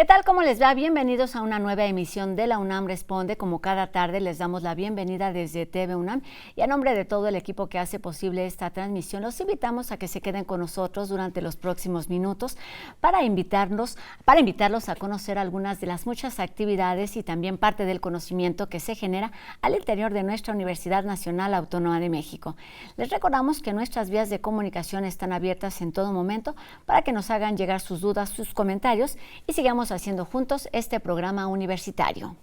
¿Qué tal? ¿Cómo les va? Bienvenidos a una nueva emisión de La UNAM Responde. Como cada tarde les damos la bienvenida desde TV UNAM y a nombre de todo el equipo que hace posible esta transmisión, los invitamos a que se queden con nosotros durante los próximos minutos para invitarlos a conocer algunas de las muchas actividades y también parte del conocimiento que se genera al interior de nuestra Universidad Nacional Autónoma de México. Les recordamos que nuestras vías de comunicación están abiertas en todo momento para que nos hagan llegar sus dudas, sus comentarios y sigamos haciendo juntos este programa universitario.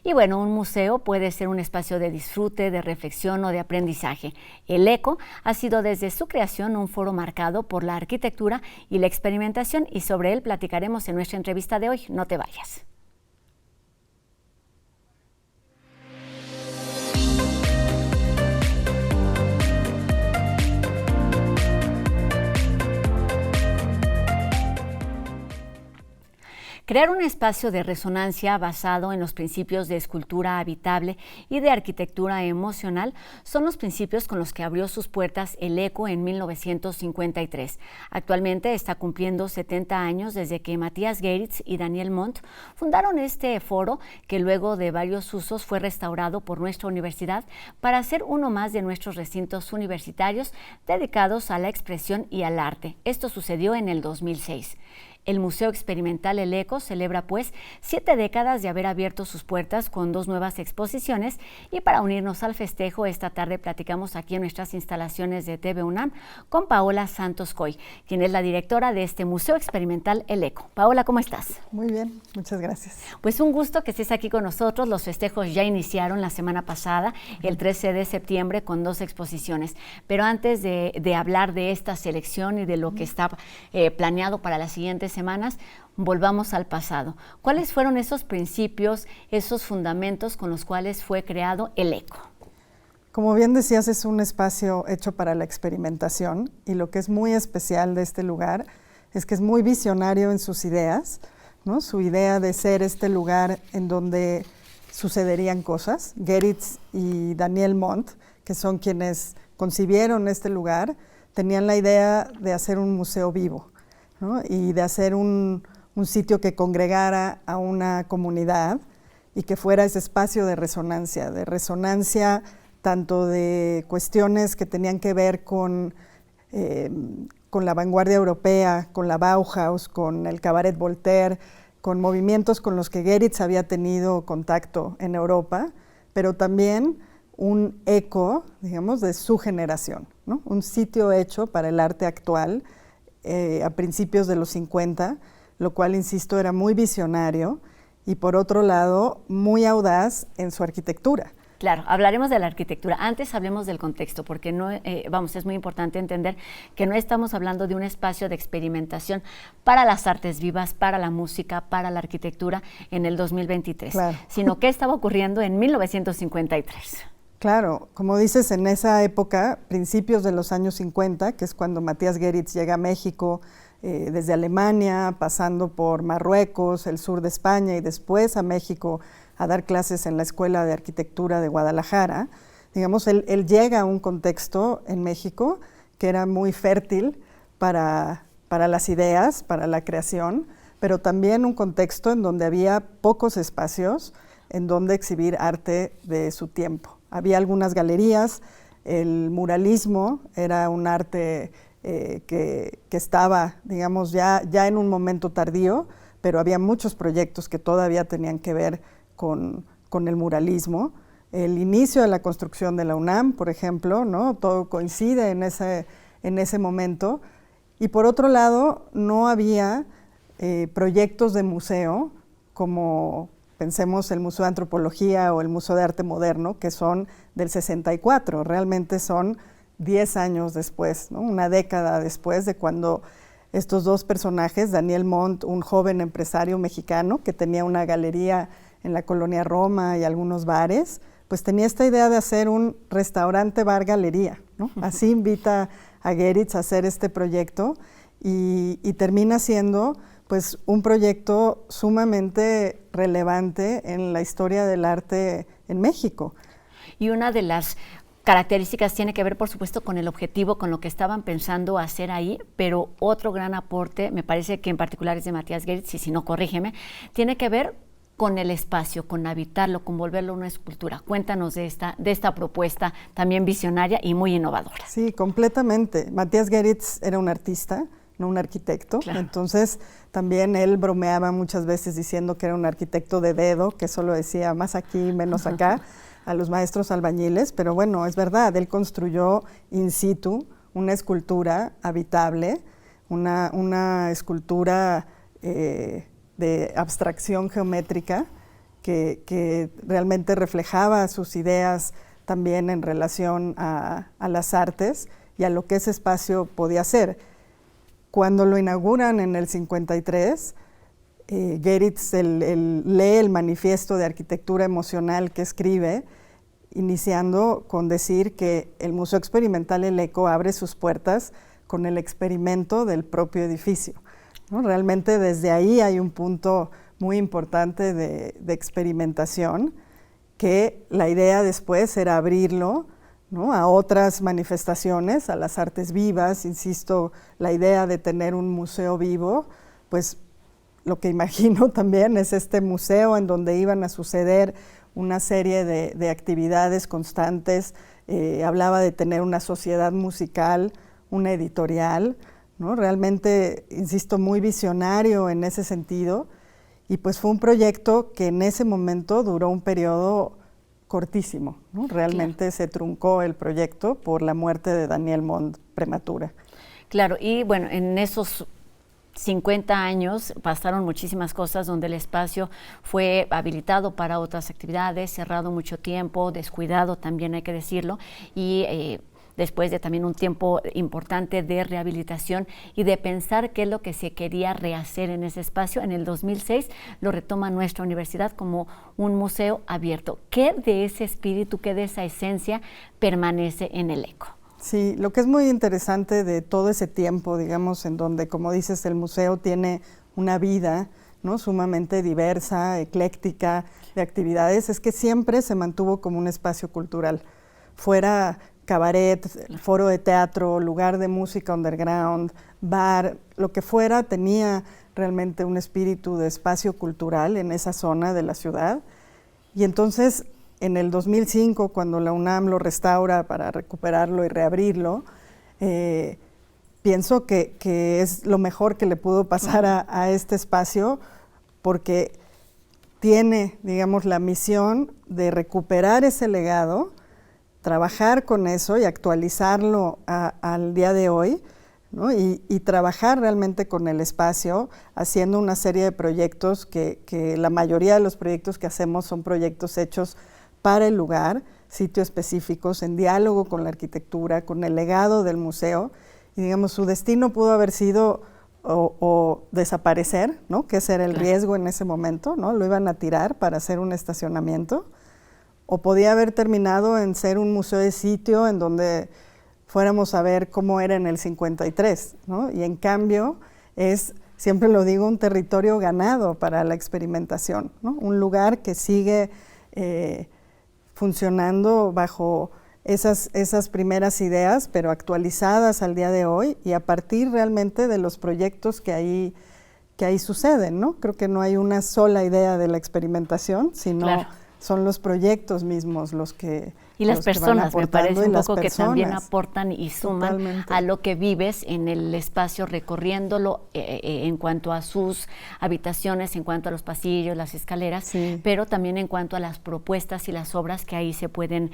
Y bueno, un museo puede ser un espacio de disfrute, de reflexión o de aprendizaje. El ECO ha sido desde su creación un foro marcado por la arquitectura y la experimentación, y sobre él platicaremos en nuestra entrevista de hoy. No te vayas. Crear un espacio de resonancia basado en los principios de escultura habitable y de arquitectura emocional son los principios con los que abrió sus puertas el ECO en 1953. Actualmente está cumpliendo 70 años desde que Matías Geritz y Daniel Montt fundaron este foro, que luego de varios usos fue restaurado por nuestra universidad para ser uno más de nuestros recintos universitarios dedicados a la expresión y al arte. Esto sucedió en el 2006. El Museo Experimental El ECO celebra pues 7 décadas de haber abierto sus puertas con 2 nuevas exposiciones, y para unirnos al festejo esta tarde platicamos aquí en nuestras instalaciones de TV UNAM con Paola Santos Coy, quien es la directora de este Museo Experimental El ECO. Paola, ¿cómo estás? Muy bien, muchas gracias. Pues un gusto que estés aquí con nosotros. Los festejos ya iniciaron la semana pasada, el 13 de septiembre, con 2 exposiciones. Pero antes de hablar de esta selección y de lo que está planeado para las siguientes semanas, volvamos al pasado. ¿Cuáles fueron esos principios, esos fundamentos con los cuales fue creado el ECO? Como bien decías, es un espacio hecho para la experimentación, y lo que es muy especial de este lugar es que es muy visionario en sus ideas, ¿no? Su idea de ser este lugar en donde sucederían cosas. Geritz y Daniel Montt, que son quienes concibieron este lugar, tenían la idea de hacer un museo vivo, ¿no? Y de hacer un sitio que congregara a una comunidad y que fuera ese espacio de resonancia tanto de cuestiones que tenían que ver con la vanguardia europea, con la Bauhaus, con el Cabaret Voltaire, con movimientos con los que Geritz había tenido contacto en Europa, pero también un eco, digamos, de su generación, ¿no? Un sitio hecho para el arte actual, a principios de los 50, lo cual, insisto, era muy visionario y, por otro lado, muy audaz en su arquitectura. Claro, hablaremos de la arquitectura. Antes hablemos del contexto, porque es muy importante entender que no estamos hablando de un espacio de experimentación para las artes vivas, para la música, para la arquitectura en el 2023, claro, sino que estaba ocurriendo en 1953. Claro, como dices, en esa época, principios de los años 50, que es cuando Matías Geritz llega a México, desde Alemania, pasando por Marruecos, el sur de España y después a México a dar clases en la Escuela de Arquitectura de Guadalajara. Digamos, él llega a un contexto en México que era muy fértil para las ideas, para la creación, pero también un contexto en donde había pocos espacios en donde exhibir arte de su tiempo. Había algunas galerías, el muralismo era un arte que estaba, digamos, ya en un momento tardío, pero había muchos proyectos que todavía tenían que ver con el muralismo. El inicio de la construcción de la UNAM, por ejemplo, ¿no? Todo coincide en ese momento. Y por otro lado, no había proyectos de museo como, pensemos, el Museo de Antropología o el Museo de Arte Moderno, que son del 64, realmente son 10 años después, ¿no? Una década después de cuando estos 2 personajes, Daniel Montt, un joven empresario mexicano que tenía una galería en la colonia Roma y algunos bares, pues tenía esta idea de hacer un restaurante bar galería, ¿no? Así invita a Geritz a hacer este proyecto y termina siendo pues un proyecto sumamente relevante en la historia del arte en México. Y una de las características tiene que ver, por supuesto, con el objetivo, con lo que estaban pensando hacer ahí, pero otro gran aporte, me parece que en particular es de Matías Geritz, y si no, corrígeme, tiene que ver con el espacio, con habitarlo, con volverlo una escultura. Cuéntanos de esta propuesta también visionaria y muy innovadora. Sí, completamente. Matías Geritz era un artista, no un arquitecto. Claro. Entonces, también él bromeaba muchas veces diciendo que era un arquitecto de dedo, que solo decía más aquí, menos acá, a los maestros albañiles. Pero bueno, es verdad, él construyó in situ una escultura habitable, una escultura de abstracción geométrica que realmente reflejaba sus ideas también en relación a las artes y a lo que ese espacio podía ser. Cuando lo inauguran en el 53, Geritz lee el manifiesto de arquitectura emocional que escribe, iniciando con decir que el Museo Experimental El Eco abre sus puertas con el experimento del propio edificio, ¿no? Realmente desde ahí hay un punto muy importante de experimentación, que la idea después era abrirlo, ¿no?, a otras manifestaciones, a las artes vivas. Insisto, la idea de tener un museo vivo, pues lo que imagino también es este museo en donde iban a suceder una serie de actividades constantes. Hablaba de tener una sociedad musical, una editorial, ¿no? Realmente, insisto, muy visionario en ese sentido, y pues fue un proyecto que en ese momento duró un periodo cortísimo, ¿no? Realmente claro. Se truncó el proyecto por la muerte de Daniel Montt prematura. Claro, y bueno, en esos 50 años pasaron muchísimas cosas donde el espacio fue habilitado para otras actividades, cerrado mucho tiempo, descuidado también hay que decirlo, y después de también un tiempo importante de rehabilitación y de pensar qué es lo que se quería rehacer en ese espacio. En el 2006 lo retoma nuestra universidad como un museo abierto. ¿Qué de ese espíritu, qué de esa esencia permanece en el ECO? Sí, lo que es muy interesante de todo ese tiempo, digamos, en donde, como dices, el museo tiene una vida, ¿no?, sumamente diversa, ecléctica de actividades, es que siempre se mantuvo como un espacio cultural. Fuera cabaret, foro de teatro, lugar de música underground, bar, lo que fuera, tenía realmente un espíritu de espacio cultural en esa zona de la ciudad. Y entonces, en el 2005, cuando la UNAM lo restaura para recuperarlo y reabrirlo, pienso que es lo mejor que le pudo pasar a este espacio, porque tiene, digamos, la misión de recuperar ese legado, trabajar con eso y actualizarlo al día de hoy, ¿no? Y trabajar realmente con el espacio, haciendo una serie de proyectos que la mayoría de los proyectos que hacemos son proyectos hechos para el lugar, sitios específicos, en diálogo con la arquitectura, con el legado del museo. Y digamos, su destino pudo haber sido o desaparecer, ¿no?, que ese era el riesgo en ese momento, ¿no? Lo iban a tirar para hacer un estacionamiento, o podía haber terminado en ser un museo de sitio en donde fuéramos a ver cómo era en el 53, ¿no? Y en cambio es, siempre lo digo, un territorio ganado para la experimentación, ¿no? Un lugar que sigue funcionando bajo esas primeras ideas, pero actualizadas al día de hoy y a partir realmente de los proyectos que ahí suceden, ¿no? Creo que no hay una sola idea de la experimentación, sino son los proyectos mismos los que y las personas, me parece un poco que también aportan y suman totalmente a lo que vives en el espacio, recorriéndolo en cuanto a sus habitaciones, en cuanto a los pasillos, las escaleras, sí, pero también en cuanto a las propuestas y las obras que ahí se pueden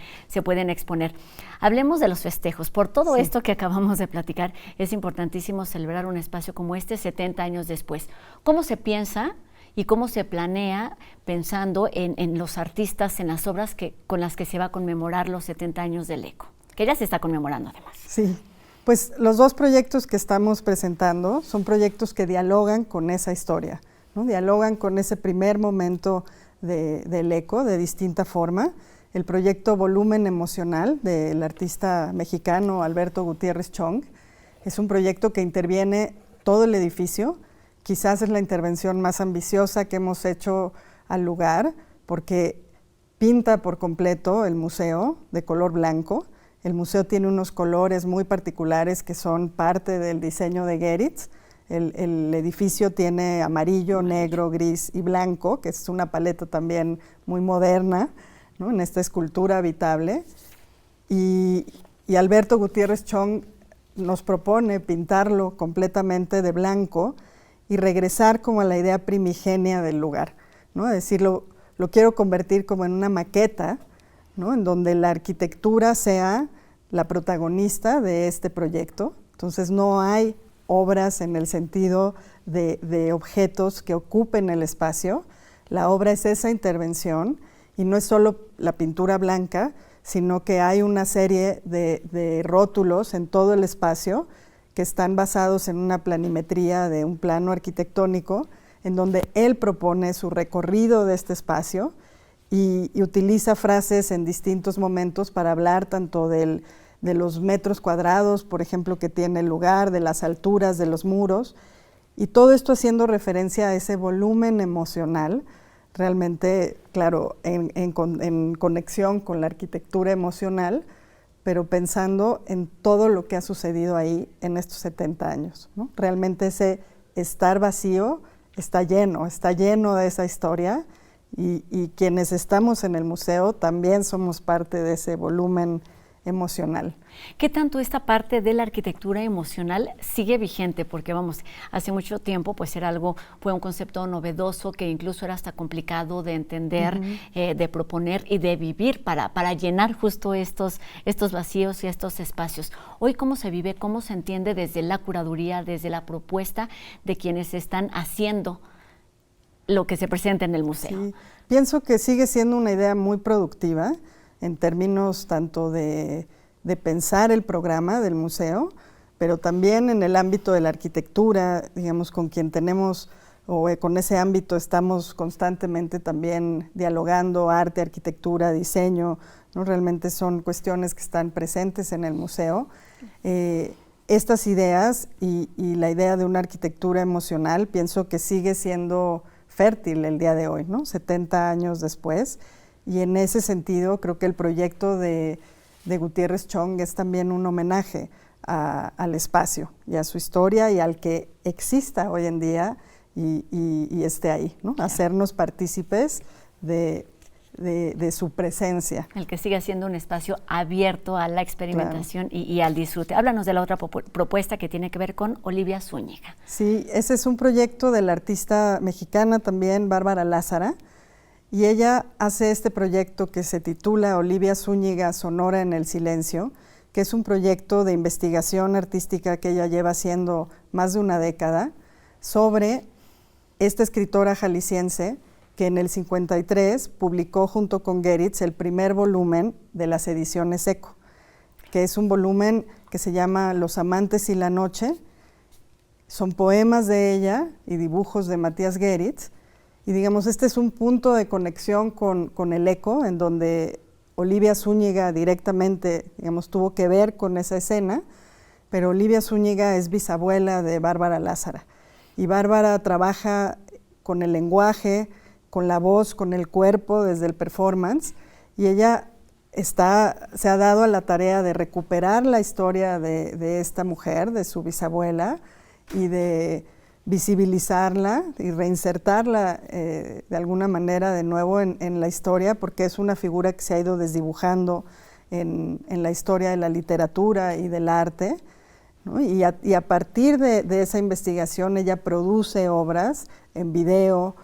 exponer. Hablemos de los festejos. Por todo esto que acabamos de platicar, es importantísimo celebrar un espacio como este 70 años después. ¿Cómo se piensa y cómo se planea pensando en los artistas, en las obras con las que se va a conmemorar los 70 años del ECO, que ya se está conmemorando además? Sí, pues los dos proyectos que estamos presentando son proyectos que dialogan con esa historia, ¿no? Dialogan con ese primer momento del ECO de distinta forma. El proyecto Volumen Emocional del artista mexicano Alberto Gutiérrez Chong es un proyecto que interviene todo el edificio. Quizás es la intervención más ambiciosa que hemos hecho al lugar, porque pinta por completo el museo de color blanco, El museo tiene unos colores muy particulares que son parte del diseño de Geritz. El edificio tiene amarillo, negro, gris y blanco, que es una paleta también muy moderna, ¿no?, en esta escultura habitable. Y Alberto Gutiérrez Chong nos propone pintarlo completamente de blanco y regresar como a la idea primigenia del lugar, ¿no? Es decir, lo quiero convertir como en una maqueta, ¿no?, en donde la arquitectura sea la protagonista de este proyecto. Entonces no hay obras en el sentido de objetos que ocupen el espacio. La obra es esa intervención y no es solo la pintura blanca, sino que hay una serie de rótulos en todo el espacio que están basados en una planimetría de un plano arquitectónico en donde él propone su recorrido de este espacio y utiliza frases en distintos momentos para hablar tanto de los metros cuadrados, por ejemplo, que tiene el lugar, de las alturas de los muros, y todo esto haciendo referencia a ese volumen emocional, realmente, claro, en conexión con la arquitectura emocional, pero pensando en todo lo que ha sucedido ahí en estos 70 años, ¿no? Realmente ese estar vacío está lleno de esa historia, y quienes estamos en el museo también somos parte de ese volumen emocional. ¿Qué tanto esta parte de la arquitectura emocional sigue vigente? Porque vamos, hace mucho tiempo pues fue un concepto novedoso que incluso era hasta complicado de entender, de proponer y de vivir para llenar justo estos vacíos y estos espacios. Hoy, ¿cómo se vive, cómo se entiende desde la curaduría, desde la propuesta de quienes están haciendo lo que se presenta en el museo? Sí, pienso que sigue siendo una idea muy productiva en términos tanto de pensar el programa del museo, pero también en el ámbito de la arquitectura, digamos, con quien tenemos, o con ese ámbito estamos constantemente también dialogando, arte, arquitectura, diseño, ¿no? Realmente son cuestiones que están presentes en el museo. Estas ideas y la idea de una arquitectura emocional pienso que sigue siendo fértil el día de hoy, ¿no? 70 años después. Y en ese sentido creo que el proyecto de Gutiérrez Chong es también un homenaje al espacio y a su historia y al que exista hoy en día y esté ahí, ¿no? Claro. Hacernos partícipes de su presencia. El que siga siendo un espacio abierto a la experimentación, claro, y al disfrute. Háblanos de la otra propuesta que tiene que ver con Olivia Zúñiga. Sí, ese es un proyecto de la artista mexicana también, Bárbara Lázara, y ella hace este proyecto que se titula Olivia Zúñiga, Sonora en el Silencio, que es un proyecto de investigación artística que ella lleva haciendo más de una década sobre esta escritora jalisciense que en el 53 publicó junto con Geritz el primer volumen de las ediciones Eco, que es un volumen que se llama Los amantes y la noche. Son poemas de ella y dibujos de Matías Geritz, y digamos, este es un punto de conexión con el Eco, en donde Olivia Zúñiga directamente, digamos, tuvo que ver con esa escena, pero Olivia Zúñiga es bisabuela de Bárbara Lázara, y Bárbara trabaja con el lenguaje, con la voz, con el cuerpo, desde el performance, y ella se ha dado a la tarea de recuperar la historia de esta mujer, de su bisabuela, y de visibilizarla y reinsertarla de alguna manera de nuevo en la historia, porque es una figura que se ha ido desdibujando en la historia de la literatura y del arte, ¿no? Y a partir de esa investigación ella produce obras en video,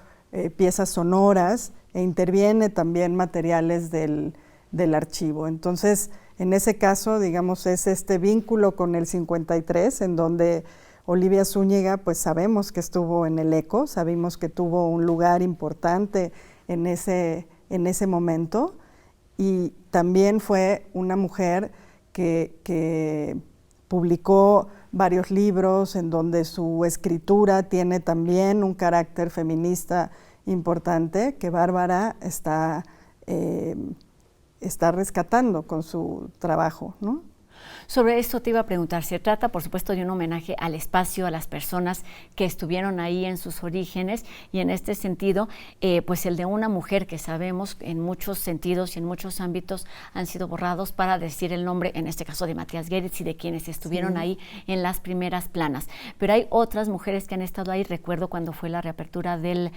piezas sonoras, e interviene también materiales del archivo. Entonces, en ese caso, digamos, es este vínculo con el 53, en donde Olivia Zúñiga, pues sabemos que estuvo en el Eco, sabemos que tuvo un lugar importante en ese momento, y también fue una mujer que publicó varios libros en donde su escritura tiene también un carácter feminista importante que Bárbara está rescatando con su trabajo, ¿no? Sobre esto te iba a preguntar, se trata por supuesto de un homenaje al espacio, a las personas que estuvieron ahí en sus orígenes y en este sentido, pues el de una mujer que sabemos en muchos sentidos y en muchos ámbitos han sido borrados para decir el nombre, en este caso de Matías Geritz y de quienes estuvieron ahí en las primeras planas. Pero hay otras mujeres que han estado ahí, recuerdo cuando fue la reapertura del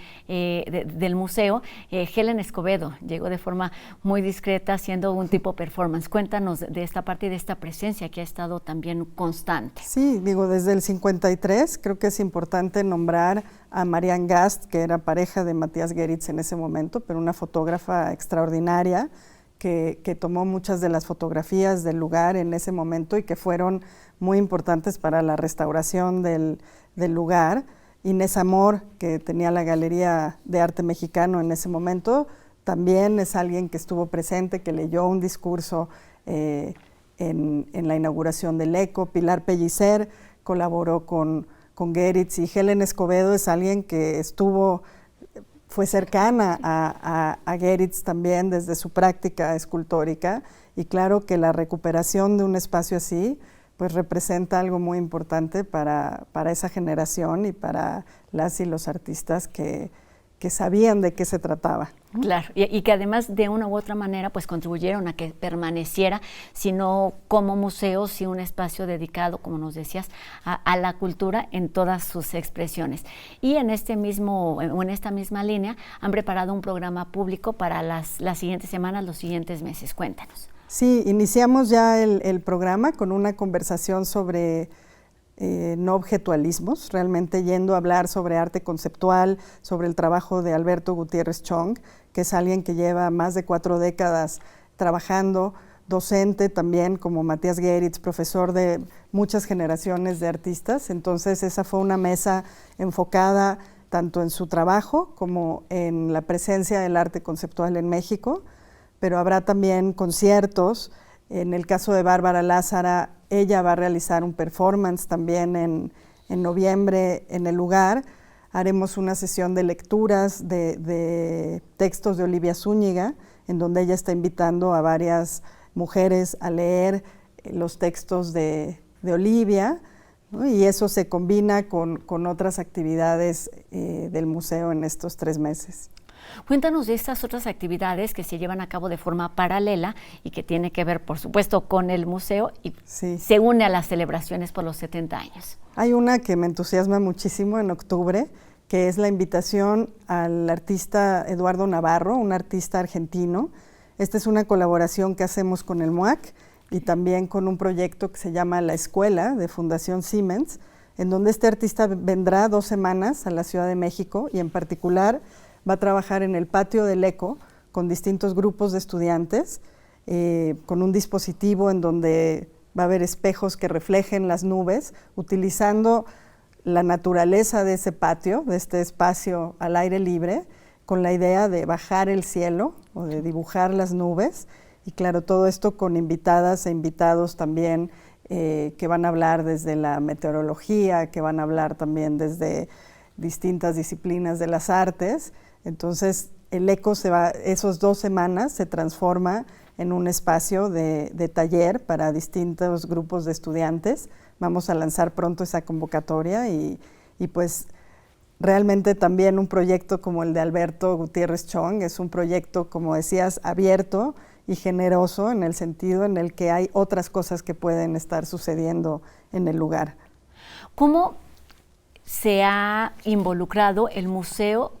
museo, Helen Escobedo llegó de forma muy discreta haciendo un tipo performance. Cuéntanos de esta parte y de esta presencia que ha estado también constante. Sí, digo, desde el 53 creo que es importante nombrar a Marianne Gast, que era pareja de Matías Geritz en ese momento, pero una fotógrafa extraordinaria que tomó muchas de las fotografías del lugar en ese momento y que fueron muy importantes para la restauración del lugar. Inés Amor, que tenía la Galería de Arte Mexicano en ese momento, también es alguien que estuvo presente, que leyó un discurso en la inauguración del ECO. Pilar Pellicer colaboró con Geritz, y Helen Escobedo es alguien que fue cercana a Geritz también desde su práctica escultórica, y claro que la recuperación de un espacio así pues representa algo muy importante para esa generación y para las y los artistas que sabían de qué se trataba. Claro, y que además de una u otra manera pues contribuyeron a que permaneciera, sino como museo, sí un espacio dedicado, como nos decías, a la cultura en todas sus expresiones. Y en esta misma línea han preparado un programa público para las siguientes semanas, los siguientes meses. Cuéntanos. Sí, iniciamos ya el programa con una conversación sobre no objetualismos, realmente yendo a hablar sobre arte conceptual, sobre el trabajo de Alberto Gutiérrez Chong, que es alguien que lleva más de 4 décadas trabajando, docente también como Matías Geritz, profesor de muchas generaciones de artistas. Entonces esa fue una mesa enfocada tanto en su trabajo como en la presencia del arte conceptual en México, pero habrá también conciertos. En el caso de Bárbara Lázara, ella va a realizar un performance también en noviembre en el lugar. Haremos una sesión de lecturas de textos de Olivia Zúñiga, en donde ella está invitando a varias mujeres a leer los textos de Olivia, ¿no? Y eso se combina con otras actividades del museo en estos 3 meses. Cuéntanos de estas otras actividades que se llevan a cabo de forma paralela y que tiene que ver, por supuesto, con el museo y se une a las celebraciones por los 70 años. Hay una que me entusiasma muchísimo en octubre, que es la invitación al artista Eduardo Navarro, un artista argentino. Esta es una colaboración que hacemos con el MUAC y también con un proyecto que se llama La Escuela, de Fundación Siemens, en donde este artista vendrá 2 semanas a la Ciudad de México y en particular va a trabajar en el patio del ECO con distintos grupos de estudiantes, con un dispositivo en donde va a haber espejos que reflejen las nubes, utilizando la naturaleza de ese patio, de este espacio al aire libre, con la idea de bajar el cielo o de dibujar las nubes. Y claro, todo esto con invitadas e invitados también que van a hablar desde la meteorología, que van a hablar también desde distintas disciplinas de las artes. Entonces, el ECO esos 2 semanas se transforma en un espacio de taller para distintos grupos de estudiantes. Vamos a lanzar pronto esa convocatoria y pues realmente también un proyecto como el de Alberto Gutiérrez Chong es un proyecto, como decías, abierto y generoso en el sentido en el que hay otras cosas que pueden estar sucediendo en el lugar. ¿Cómo se ha involucrado el museo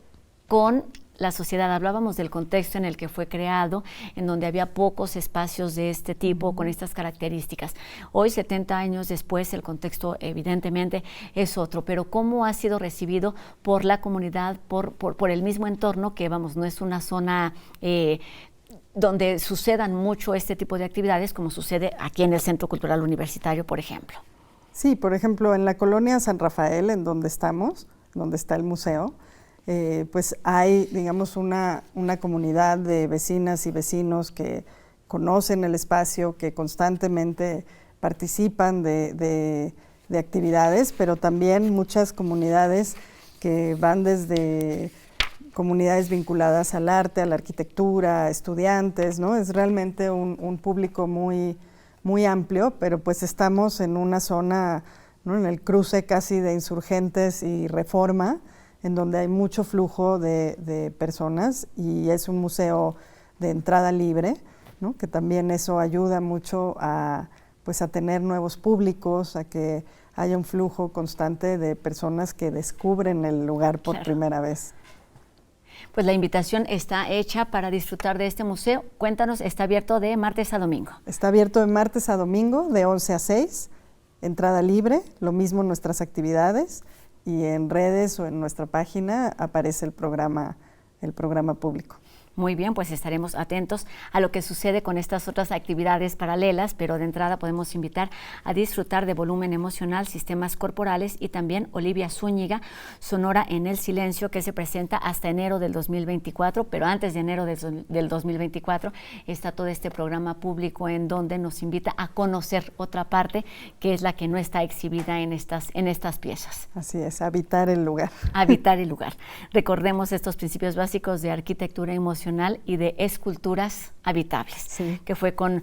con la sociedad? Hablábamos del contexto en el que fue creado, en donde había pocos espacios de este tipo, con estas características. Hoy, 70 años después, el contexto evidentemente es otro, pero ¿cómo ha sido recibido por la comunidad, por el mismo entorno, que no es una zona donde sucedan mucho este tipo de actividades, como sucede aquí en el Centro Cultural Universitario, por ejemplo? Sí, por ejemplo, en la colonia San Rafael, en donde estamos, donde está el museo, pues hay, digamos, una comunidad de vecinas y vecinos que conocen el espacio, que constantemente participan de actividades, pero también muchas comunidades que van desde comunidades vinculadas al arte, a la arquitectura, estudiantes, ¿no? Es realmente un público muy muy amplio, pero pues estamos en una zona, ¿no?, en el cruce casi de Insurgentes y Reforma, en donde hay mucho flujo de personas, y es un museo de entrada libre, ¿no?, que también eso ayuda mucho a tener nuevos públicos, a que haya un flujo constante de personas que descubren el lugar por primera vez. Pues la invitación está hecha para disfrutar de este museo. Cuéntanos, está abierto de martes a domingo. Está abierto de martes a domingo, de 11 a 6, entrada libre, lo mismo en nuestras actividades, y en redes o en nuestra página aparece el programa público. Muy bien, pues estaremos atentos a lo que sucede con estas otras actividades paralelas, pero de entrada podemos invitar a disfrutar de Volumen Emocional, Sistemas Corporales, y también Olivia Zúñiga, Sonora en el Silencio, que se presenta hasta enero del 2024, pero antes de enero del 2024 está todo este programa público en donde nos invita a conocer otra parte que es la que no está exhibida en estas piezas. Así es, habitar el lugar. Habitar el lugar. Recordemos estos principios básicos de arquitectura emocional y de esculturas habitables, sí, que fueron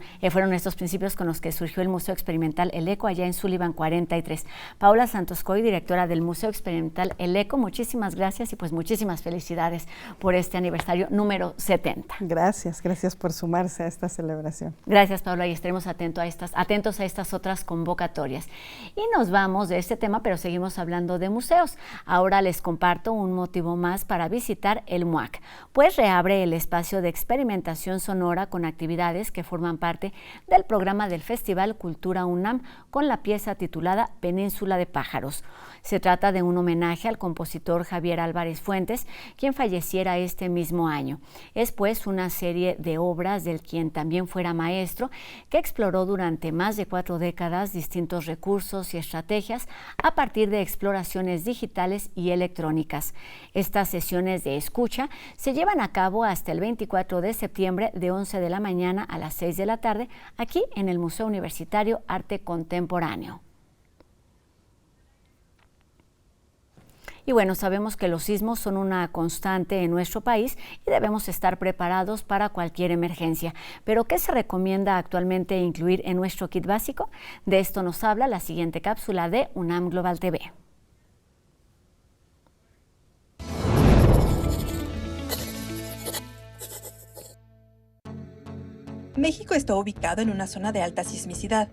estos principios con los que surgió el Museo Experimental El Eco allá en Sullivan 43. Paula Santos Coy, directora del Museo Experimental El Eco, muchísimas gracias y pues muchísimas felicidades por este aniversario número 70. Gracias por sumarse a esta celebración. Gracias, Paula, y estaremos atentos a estas otras convocatorias. Y nos vamos de este tema, pero seguimos hablando de museos. Ahora les comparto un motivo más para visitar el MUAC, pues reabre el espacio de experimentación sonora con actividades que forman parte del programa del Festival Cultura UNAM con la pieza titulada Península de Pájaros. Se trata de un homenaje al compositor Javier Álvarez Fuentes, quien falleciera este mismo año. Es pues una serie de obras del quien también fuera maestro, que exploró durante más de 4 décadas distintos recursos y estrategias a partir de exploraciones digitales y electrónicas. Estas sesiones de escucha se llevan a cabo hasta el 24 de septiembre de 11 de la mañana a las 6 de la tarde, aquí en el Museo Universitario Arte Contemporáneo. Y bueno, sabemos que los sismos son una constante en nuestro país y debemos estar preparados para cualquier emergencia. ¿Pero qué se recomienda actualmente incluir en nuestro kit básico? De esto nos habla la siguiente cápsula de UNAM Global TV. México está ubicado en una zona de alta sismicidad.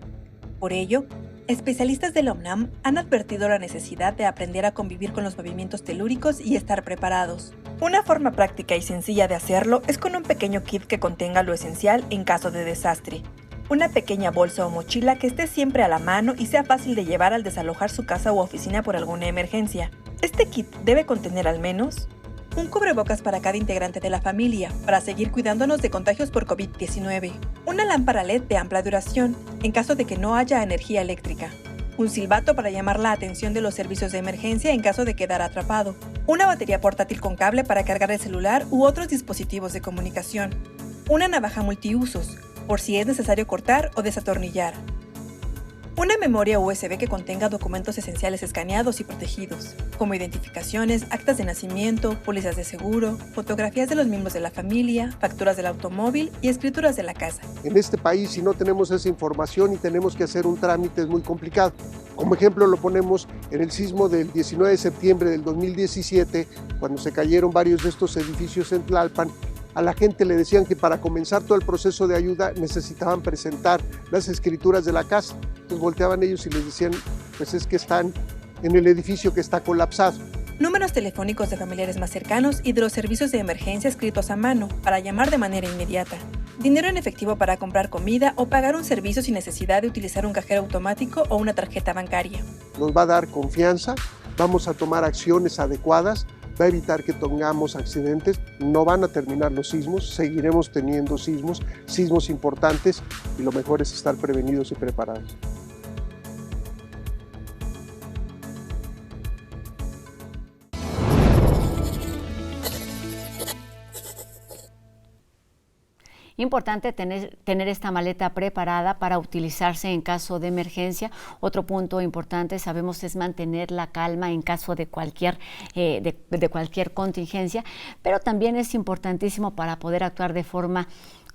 Por ello, especialistas de la UNAM han advertido la necesidad de aprender a convivir con los movimientos telúricos y estar preparados. Una forma práctica y sencilla de hacerlo es con un pequeño kit que contenga lo esencial en caso de desastre. Una pequeña bolsa o mochila que esté siempre a la mano y sea fácil de llevar al desalojar su casa u oficina por alguna emergencia. Este kit debe contener al menos un cubrebocas para cada integrante de la familia, para seguir cuidándonos de contagios por COVID-19. Una lámpara LED de amplia duración, en caso de que no haya energía eléctrica. Un silbato para llamar la atención de los servicios de emergencia en caso de quedar atrapado. Una batería portátil con cable para cargar el celular u otros dispositivos de comunicación. Una navaja multiusos, por si es necesario cortar o desatornillar. Una memoria USB que contenga documentos esenciales escaneados y protegidos, como identificaciones, actas de nacimiento, pólizas de seguro, fotografías de los miembros de la familia, facturas del automóvil y escrituras de la casa. En este país, si no tenemos esa información y tenemos que hacer un trámite, es muy complicado. Como ejemplo lo ponemos en el sismo del 19 de septiembre del 2017, cuando se cayeron varios de estos edificios en Tlalpan. A la gente le decían que para comenzar todo el proceso de ayuda necesitaban presentar las escrituras de la casa. Entonces volteaban ellos y les decían, pues es que están en el edificio que está colapsado. Números telefónicos de familiares más cercanos y de los servicios de emergencia escritos a mano para llamar de manera inmediata. Dinero en efectivo para comprar comida o pagar un servicio sin necesidad de utilizar un cajero automático o una tarjeta bancaria. Nos va a dar confianza, vamos a tomar acciones adecuadas, va a evitar que tengamos accidentes, no van a terminar los sismos, seguiremos teniendo sismos importantes, y lo mejor es estar prevenidos y preparados. Importante tener esta maleta preparada para utilizarse en caso de emergencia. Otro punto importante, sabemos, es mantener la calma en caso de cualquier contingencia, pero también es importantísimo para poder actuar de forma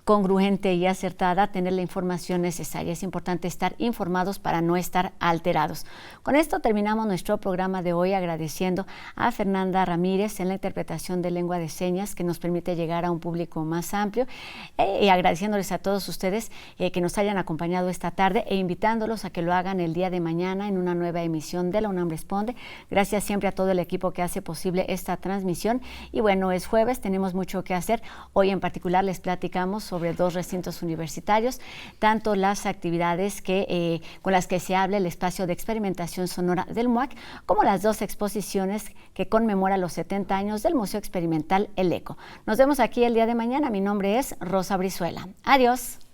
congruente y acertada, tener la información necesaria. Es importante estar informados para no estar alterados. Con esto terminamos nuestro programa de hoy, agradeciendo a Fernanda Ramírez en la interpretación de lengua de señas, que nos permite llegar a un público más amplio, y agradeciéndoles a todos ustedes que nos hayan acompañado esta tarde e invitándolos a que lo hagan el día de mañana en una nueva emisión de La UNAM Responde. Gracias siempre a todo el equipo que hace posible esta transmisión. Y bueno, es jueves, tenemos mucho que hacer. Hoy en particular les platicamos sobre 2 recintos universitarios, tanto las actividades con las que se habla el espacio de experimentación sonora del MUAC, como las 2 exposiciones que conmemoran los 70 años del Museo Experimental El Eco. Nos vemos aquí el día de mañana. Mi nombre es Rosa Brizuela. Adiós.